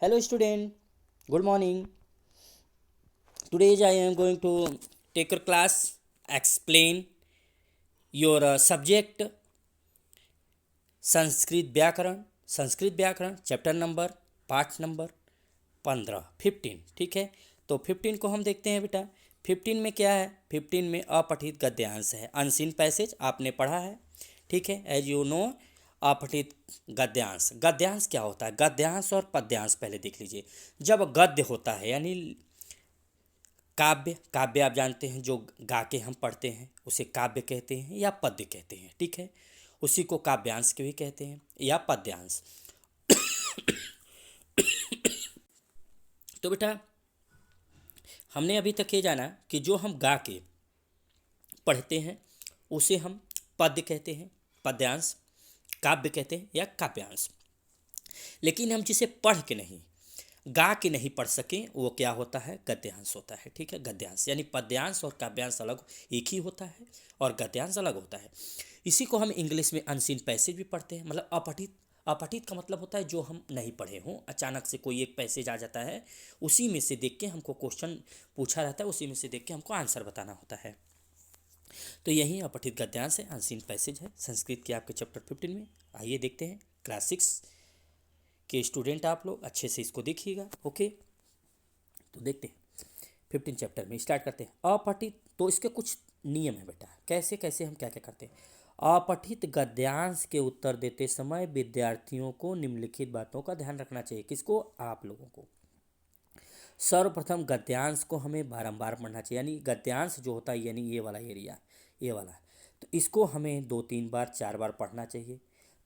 Hello student, good morning. Today I am going to take your class, explain your subject Sanskrit व्याकरण chapter number पाठ number 15 ठीक है। तो 15 को हम देखते हैं बेटा। 15 में क्या है? 15 में अपठित गद्यांश है, अनसीन पैसेज आपने पढ़ा है, ठीक है। एज यू नो अपठित गद्यांश। गद्यांश क्या होता है? गद्यांश और पद्यांश पहले देख लीजिए। जब गद्य होता है यानी काव्य, काव्य आप जानते हैं जो गा के हम पढ़ते हैं उसे काव्य कहते हैं या पद्य कहते हैं, ठीक है। उसी को काव्यांश के भी कहते हैं या पद्यांश। तो बेटा हमने अभी तक ये जाना कि जो हम गा के पढ़ते हैं उसे हम पद्य कहते हैं, पद्यांश, काव्य कहते हैं या काव्यांश। लेकिन हम जिसे पढ़ के नहीं, गा के नहीं पढ़ सकें वो क्या होता है? गद्यांश होता है, ठीक है। गद्यांश यानी पद्यांश और काव्यांश अलग एक ही होता है और गद्यांश अलग होता है। इसी को हम इंग्लिश में अनसीन पैसेज भी पढ़ते हैं, मतलब अपठित। अपठित का मतलब होता है जो हम नहीं पढ़े हों, अचानक से कोई एक पैसेज आ जाता है, उसी में से देख के हमको क्वेश्चन पूछा रहता है, उसी में से देख के हमको आंसर बताना होता है। तो यही अपठित गद्यांश है, अनसीन पैसेज है संस्कृत के आपके चैप्टर 15 में। आइए देखते हैं। क्लास 6 के स्टूडेंट आप लोग अच्छे से इसको देखिएगा, ओके। तो देखते हैं 15 चैप्टर में स्टार्ट करते हैं। अपठित, तो इसके कुछ नियम है बेटा, कैसे कैसे हम क्या क्या करते हैं। अपठित गद्यांश के उत्तर देते समय विद्यार्थियों को निम्नलिखित बातों का ध्यान रखना चाहिए। किसको? आप लोगों को। सर्वप्रथम गद्यांश को हमें बारंबार पढ़ना चाहिए, यानी गद्यांश जो होता है यानी ये वाला एरिया, ये वाला, तो इसको हमें 2-3 बार 4 बार पढ़ना चाहिए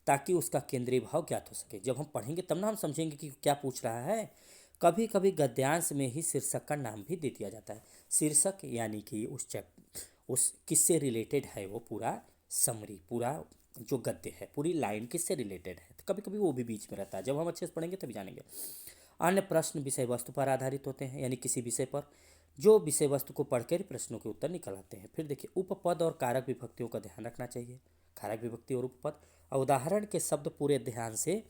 ताकि उसका केंद्रीय भाव ज्ञात हो सके। जब हम पढ़ेंगे तब ना हम समझेंगे कि क्या पूछ रहा है। कभी कभी गद्यांश में ही शीर्षक का नाम भी दे दिया जाता है। शीर्षक यानी कि उस किससे रिलेटेड है वो पूरा समरी, पूरा जो गद्य है, पूरी लाइन किससे रिलेटेड है, तो कभी कभी वो भी बीच में रहता है। जब हम अच्छे से पढ़ेंगे तभी जानेंगे। अन्य प्रश्न विषय वस्तु पर आधारित होते हैं, यानी किसी विषय पर जो विषय वस्तु को पढ़कर प्रश्नों के उत्तर निकल आते हैं। फिर देखिए उपपद और कारक विभक्तियों का ध्यान रखना चाहिए। कारक विभक्ति और उपपद और उदाहरण के शब्द पूरे ध्यान से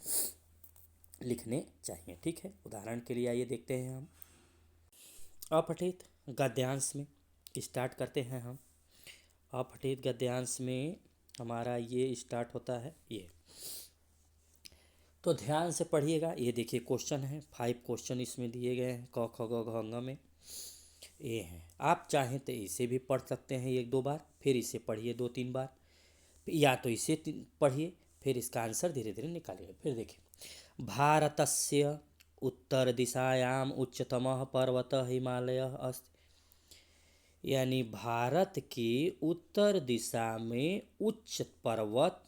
लिखने चाहिए, ठीक है। उदाहरण के लिए आइए देखते हैं हम अपठित गद्यांश में स्टार्ट करते हैं हम। अपठित गद्यांश में हमारा ये स्टार्ट होता है ये, तो ध्यान से पढ़िएगा। ये देखिए क्वेश्चन है, 5 क्वेश्चन इसमें दिए गए हैं, क ख ग घ ङ में ये हैं। आप चाहें तो इसे भी पढ़ सकते हैं 1-2 बार, फिर इसे पढ़िए 2-3 बार, या तो इसे पढ़िए फिर इसका आंसर धीरे धीरे निकालिए। फिर देखिए भारतस्य उत्तर दिशायाम उच्चतमः पर्वत हिमालय अस्ति, यानी भारत की उत्तर दिशा में उच्च पर्वत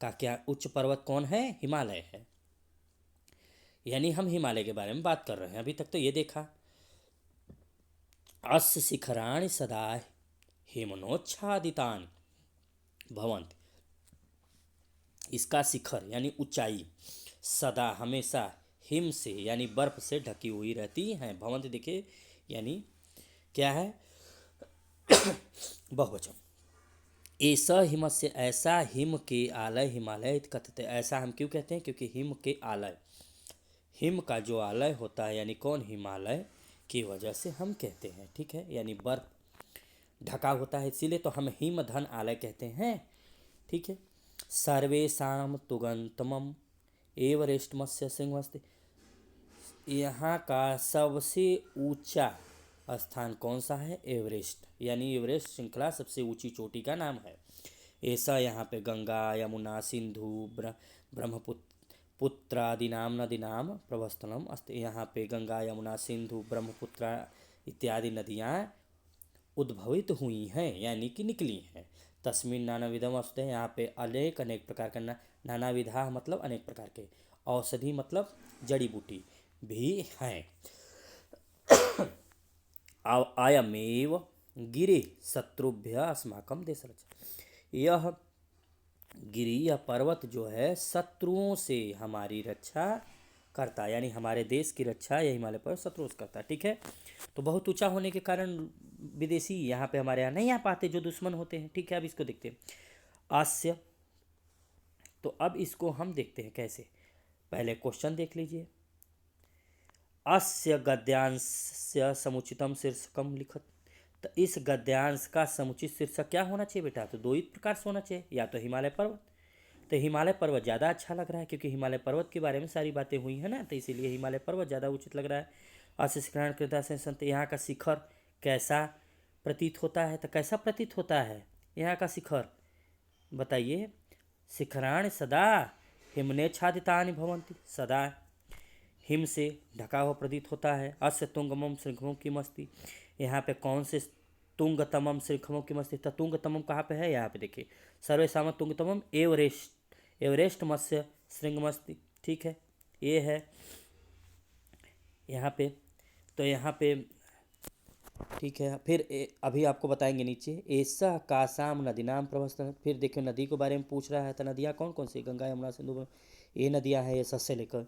का क्या, उच्च पर्वत कौन है? हिमालय है। यानी हम हिमालय के बारे में बात कर रहे हैं। अभी तक तो ये देखा अस्य शिखराणि सदा हिमनोच्छादितानि भवन्ति, इसका शिखर यानी ऊंचाई सदा हमेशा हिम से यानी बर्फ से ढकी हुई रहती हैं। भवंति देखिए यानी क्या है? बहुवचन। ऐसा हिम से, ऐसा हिम के आलय हिमालय कथते, ऐसा हम क्यों कहते हैं? क्योंकि हिम के आलय, हिम का जो आलय होता है यानी कौन? हिमालय की वजह से हम कहते हैं, ठीक है। यानी बर्फ ढका होता है इसीलिए तो हम हिमधन आलय कहते हैं, ठीक है। सर्वेशाम तुगंतमम एवरेस्ट मत्स्य सिंहस्ति, यहाँ का सबसे ऊंचा स्थान कौन सा है? एवरेस्ट, यानी एवरेस्ट श्रृंखला सबसे ऊंची चोटी का नाम है। ऐसा यहाँ पे गंगा यमुना सिंधु ब्रह्मपुत्र पुत्रादीनाम नदीनाम प्रभस्थलम अस्ति, यहाँ पे गंगा यमुना सिंधु ब्रह्मपुत्र इत्यादि नदियाँ उद्भवित हुई हैं यानी कि निकली हैं। तस्मिन नानाविधम औषधि, यहाँ पे अनेक अनेक प्रकार का नाना विधा मतलब अनेक प्रकार के, औषधि मतलब जड़ी बूटी भी हैं। अयमेव गिरि शत्रुभ्य अस्माकं देशरक्षा, यह गिरि या पर्वत जो है शत्रुओं से हमारी रक्षा करता है, यानी हमारे देश की रक्षा यह हिमालय पर्वत शत्रुओं से करता है, ठीक है। तो बहुत ऊंचा होने के कारण विदेशी यहाँ पे हमारे यहाँ नहीं आ पाते, जो दुश्मन होते हैं, ठीक है। अब इसको देखते हैं आस्य, तो अब इसको हम देखते हैं कैसे। पहले क्वेश्चन देख लीजिए। अस्य गद्यांश समुचितम शीर्षकम लिखत। तो इस गद्यांश का समुचित शीर्षक क्या होना चाहिए बेटा? तो दो ही प्रकार से होना चाहिए, या तो हिमालय पर्वत। तो हिमालय पर्वत ज़्यादा अच्छा लग रहा है क्योंकि हिमालय पर्वत के बारे में सारी बातें हुई है ना, तो इसीलिए हिमालय पर्वत ज़्यादा उचित लग रहा है। अशिष्करण कृता से संत, यहाँ का शिखर कैसा प्रतीत होता है? तो कैसा प्रतीत होता है यहाँ का शिखर? बताइए। शिखराणि सदा हिमनेच्छादितानि भवन्ति, सदा हिम से ढका हुआ प्रतीत होता है। अस्य तुंगमम शृंखमम किमस्ति, यहाँ पे कौन से तुंगतमम शृंखमम किमस्ति? तो तुंगतमम कहाँ पे है? यहाँ पे देखिए, सर्वेसाम तुंगतमम एवरेस्ट, एवरेस्ट मत्स्य श्रृंगमस्ति। ठीक है, ये है यहाँ पे। तो यहाँ पे ठीक है। फिर अभी आपको बताएंगे नीचे, ऐसा कासाम नदी नाम प्रवस्थन। फिर देखियो नदी के बारे में पूछ रहा है, तो नदियाँ कौन कौन सी? गंगा यमुना सिंधु, ये नदियाँ हैं, ये सबसे लेकर।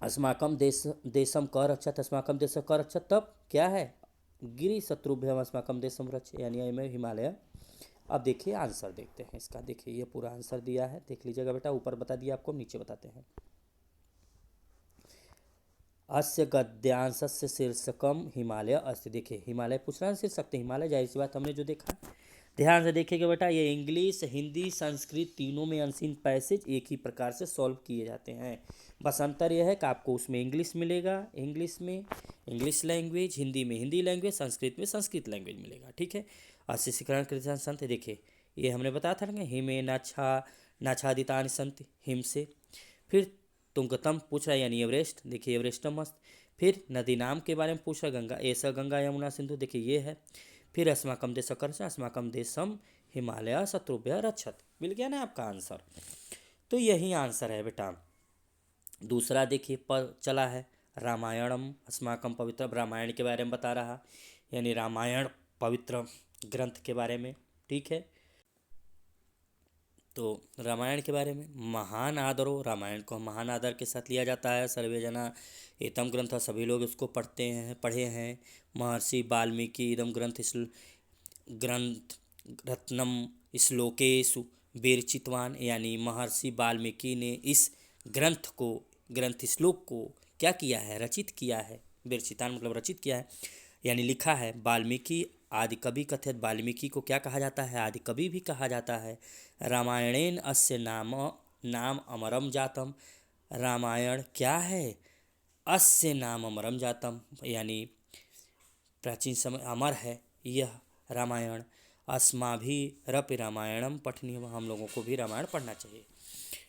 अस्माकम देशम क रक्षत, अस्माकम देश क रक्षत, तब क्या है? गिरि शत्रुभ्यम अस्माकम देशम रक्ष, यानी में हिमालय। अब देखिए आंसर देखते हैं इसका। देखिए ये पूरा आंसर दिया है, देख लीजिएगा बेटा। ऊपर बता दिया आपको, नीचे बताते हैं। अस्य गद्यांशस्य शीर्षकम हिमालय अस्ति। देखिए हिमालय पूछ रहा है शीर्षक, तो हिमालय जाहिर सी बात हमने जो देखा। ध्यान से देखिएगा बेटा, ये इंग्लिश हिंदी संस्कृत तीनों में अनसीन पैसेज एक ही प्रकार से सॉल्व किए जाते हैं। बस अंतर यह है कि आपको उसमें इंग्लिश मिलेगा, इंग्लिश में इंग्लिश लैंग्वेज, हिंदी में हिंदी लैंग्वेज, संस्कृत में संस्कृत लैंग्वेज मिलेगा। ठीक है। अशिष्करण कृत संत, देखिए ये हमने बताया था ना, हिमे नाछादितानि संति, हिम से। फिर तुंगतम पूछ रहा है यानी एवरेस्ट, देखिए एवरेस्टम मस्त। फिर नदी नाम के बारे में पूछ रहा है, गंगा, ऐसा गंगा यमुना सिंधु, देखिए ये है। फिर अस्माकम देश कर से, अस्माकम देशम हिमालय शत्रुभ्य रक्षत। मिल गया ना आपका आंसर। तो यही आंसर है बेटा। दूसरा देखिए पर चला है, रामायणम अस्माकम पवित्र, रामायण के बारे में बता रहा, यानी रामायण पवित्र ग्रंथ के बारे में। ठीक है। तो रामायण के बारे में, महान आदरो, रामायण को महान आदर के साथ लिया जाता है। सर्वे जना एतम ग्रंथ, सभी लोग इसको पढ़ते हैं, पढ़े हैं। महर्षि वाल्मीकि इदम ग्रंथ रत्नम श्लोकेशु विरचितवान, यानी महर्षि वाल्मीकि ने इस ग्रंथ श्लोक को क्या किया है? रचित किया है। विरचितान मतलब रचित किया है, यानी लिखा है। वाल्मीकि आदि कवि कथित, वाल्मीकि को क्या कहा जाता है? आदि कवि भी कहा जाता है। रामायणेन अस्य नाम अमरम जातम, रामायण क्या है? अस्य नाम अमरम जातम, यानी प्राचीन समय अमर है यह रामायण। अस्माभिरपि रामायणम पठनीय, हम लोगों को भी रामायण पढ़ना चाहिए।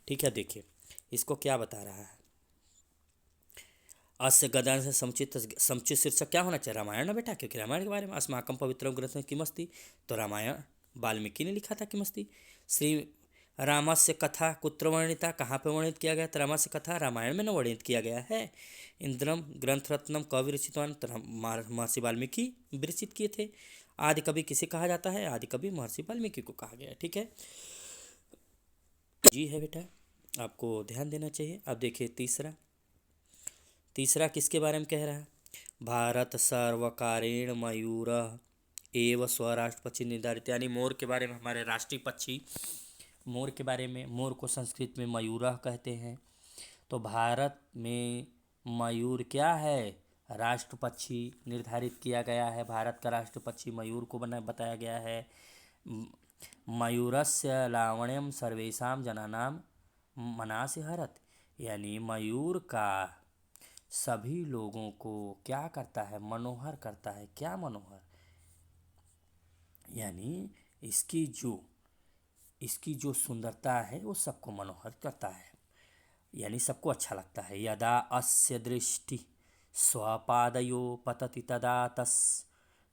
ठीक है। देखिए इसको क्या बता रहा है, अस्य गद्यांश से समुचित शीर्षक क्या होना चाहिए? रामायण ना बेटा, क्योंकि रामायण के बारे में। अस्माकम पवित्रम ग्रंथ किमस्ति, तो रामायण वाल्मीकि ने लिखा था किमस्ति। श्री रामस्य कथा कुत्र वर्णिता, कहाँ पे वर्णित किया गया? तो रामस्य कथा रामायण में न वर्णित किया गया है। इंद्रम ग्रंथ रत्नम कवि विरचितवान, महर्षि वाल्मीकि विरचित किए थे। आदि कवि किसे कहा जाता है? आदि कवि महर्षि वाल्मीकि को कहा गया। ठीक है जी है बेटा, आपको ध्यान देना चाहिए। अब देखिए तीसरा किसके बारे में कह रहा है? भारत सर्वकारेण मयूर एवं स्वराष्ट्र पक्षी निर्धारित, यानी मोर के बारे में, हमारे राष्ट्रीय पक्षी मोर के बारे में। मोर को संस्कृत में मयूरः कहते हैं। तो भारत में मयूर क्या है? राष्ट्र पक्षी निर्धारित किया गया है। भारत का राष्ट्र पक्षी मयूर को बताया गया है। मयूरस्य लावण्यम सर्वेषां जनानां मनासि हरत, यानी मयूर का सभी लोगों को क्या करता है? मनोहर करता है। क्या मनोहर? यानी इसकी जो सुंदरता है वो सबको मनोहर करता है, यानी सबको अच्छा लगता है। यदा अस्य दृष्टि स्वपादयो पतति तदा तस्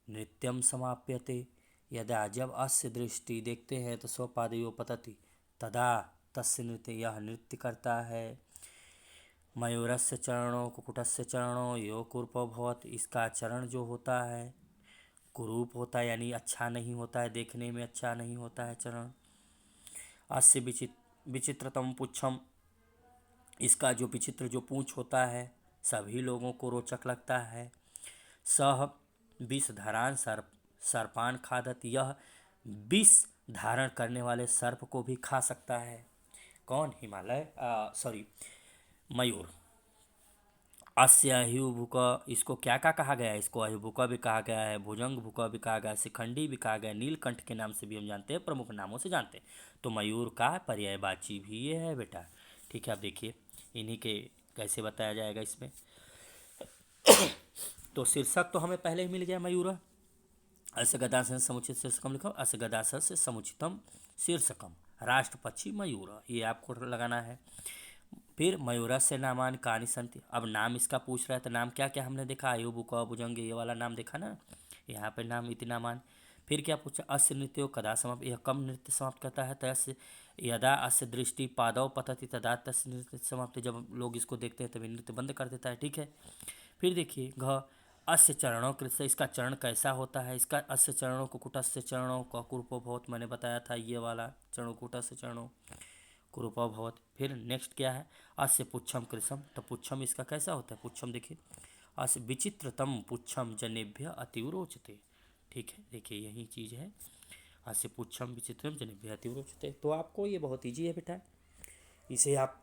नृत्यम समाप्यते, यदा जब अस्य दृष्टि देखते हैं तो स्वपादयो पतति तदा तस्य नृत्य, यह नृत्य करता है। मयूरस्य चरणों कुकुटस्य चरणों यो कुरूपो भवत्, इसका चरण जो होता है कुरूप होता है, यानी अच्छा नहीं होता है, देखने में अच्छा नहीं होता है चरण। अस्य विचित्रतम पुच्छम, इसका जो विचित्र जो पूंछ होता है सभी लोगों को रोचक लगता है। सह विषधरान सर्पान खादत, यह विष धारण करने वाले सर्प को भी खा सकता है। कौन? मयूर। अस्य अहिभुक, इसको क्या क्या कहा गया है? इसको अहिभुक भी कहा गया है, भुजंग भुक भी कहा गया है, शिखंडी भी कहा गया है, नीलकंठ के नाम से भी हम जानते हैं, प्रमुख नामों से जानते हैं। तो मयूर का पर्यायवाची भी ये है बेटा। ठीक है, अब देखिए इन्हीं के कैसे बताया जाएगा इसमें। तो शीर्षक तो हमें पहले ही मिल गया मयूर। अस्य गदासन से समुचित शीर्षकम लिखो, अस्य गदासन से समुचितम शीर्षकम, राष्ट्र पक्षी मयूर, ये आपको लगाना है। फिर मयूरस्य नामान कानि संति, अब नाम इसका पूछ रहा है तो नाम क्या क्या हमने देखा, आयु बुक भुजंग ये वाला नाम देखा ना, यहाँ पे नाम इति नामान। फिर क्या पूछा, अस्य नृत्यो कदा समाप्त, यह कब नृत्य समाप्त करता है, तस्य यदा अस्य दृष्टि पादौ पतति तदा तस्य नृत्य समाप्त, जब लोग इसको देखते हैं तभी नृत्य बंद कर देता है। ठीक है, फिर देखिए घ अस्य चरणों कृत, इसका चरण कैसा होता है, इसका अस्य चरणों कुकुटस्य चरणों का कुरूपो बहुत मैंने बताया था, ये वाला चरणों कुटस्य चरणों कुरूपो भवत। फिर नेक्स्ट क्या है, अस्य पुच्छम कृशम, तो पुच्छम इसका कैसा होता है, पुच्छम देखिए, अस्य विचित्रतम पुच्छम जनेभ्य अतीव रोचते। ठीक है, देखिए यही चीज़ है, अस्य पुच्छम विचित्रम जनेभ्य अतीव रोचते। तो आपको ये बहुत ईजी है बेटा, इसे आप,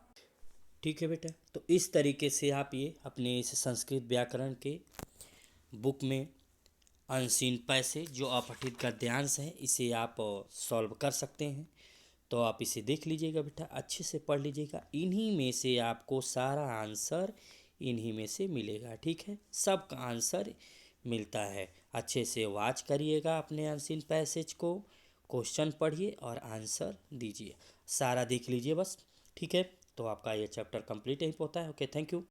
ठीक है बेटा, तो इस तरीके से आप ये अपने इस संस्कृत व्याकरण के बुक में अनसीन पैसे जो अपठित गद्यांश है इसे आप सॉल्व कर सकते हैं। तो आप इसे देख लीजिएगा बेटा, अच्छे से पढ़ लीजिएगा, इन्हीं में से आपको सारा आंसर इन्हीं में से मिलेगा। ठीक है, सब का आंसर मिलता है। अच्छे से वॉच करिएगा अपने अनसीन पैसेज को, क्वेश्चन पढ़िए और आंसर दीजिए, सारा देख लीजिए बस। ठीक है, तो आपका ये चैप्टर कंप्लीट यहीं पे होता है। Okay, thank you.